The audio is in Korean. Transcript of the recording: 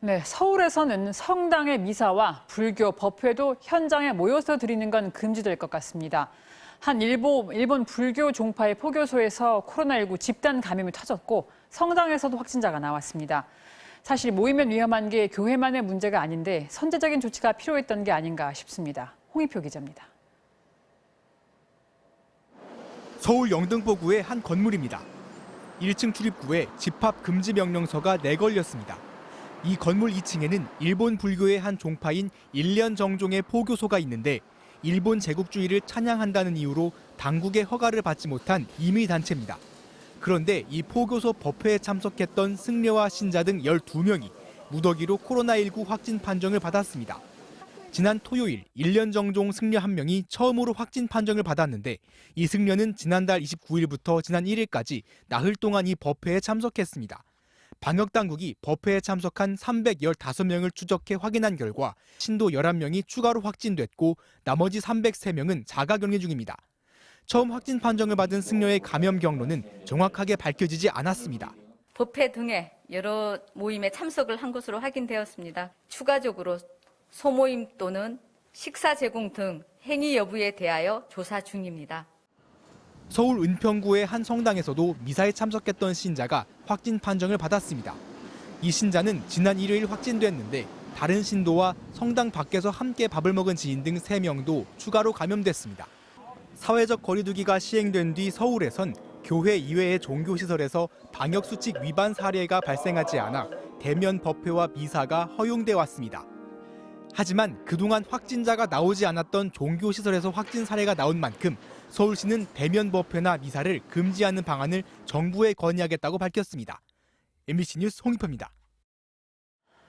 네, 서울에서는 성당의 미사와 불교 법회도 현장에 모여서 드리는 건 금지될 것 같습니다. 한 일본 불교 종파의 포교소에서 코로나19 집단 감염이 터졌고 성당에서도 확진자가 나왔습니다. 사실 모이면 위험한 게 교회만의 문제가 아닌데 선제적인 조치가 필요했던 게 아닌가 싶습니다. 홍익표 기자입니다. 서울 영등포구의 한 건물입니다. 1층 출입구에 집합 금지 명령서가 내걸렸습니다. 이 건물 2층에는 일본 불교의 한 종파인 일련 정종의 포교소가 있는데 일본 제국주의를 찬양한다는 이유로 당국의 허가를 받지 못한 임의단체입니다. 그런데 이 포교소 법회에 참석했던 승려와 신자 등 12명이 무더기로 코로나19 확진 판정을 받았습니다. 지난 토요일 일련 정종 승려 1명이 처음으로 확진 판정을 받았는데 이 승려는 지난달 29일부터 지난 1일까지 나흘 동안 이 법회에 참석했습니다. 방역당국이 법회에 참석한 315명을 추적해 확인한 결과 신도 11명이 추가로 확진됐고 나머지 303명은 자가격리 중입니다. 처음 확진 판정을 받은 승려의 감염 경로는 정확하게 밝혀지지 않았습니다. 법회 등의 여러 모임에 참석을 한 것으로 확인되었습니다. 추가적으로 소모임 또는 식사 제공 등 행위 여부에 대하여 조사 중입니다. 서울 은평구의 한 성당에서도 미사에 참석했던 신자가 확진 판정을 받았습니다. 이 신자는 지난 일요일 확진됐는데 다른 신도와 성당 밖에서 함께 밥을 먹은 지인 등 3명도 추가로 감염됐습니다. 사회적 거리두기가 시행된 뒤 서울에선 교회 이외의 종교시설에서 방역수칙 위반 사례가 발생하지 않아 대면 법회와 미사가 허용돼 왔습니다. 하지만 그동안 확진자가 나오지 않았던 종교시설에서 확진 사례가 나온 만큼 서울시는 대면 법회나 미사를 금지하는 방안을 정부에 건의하겠다고 밝혔습니다. MBC 뉴스 홍익표입니다.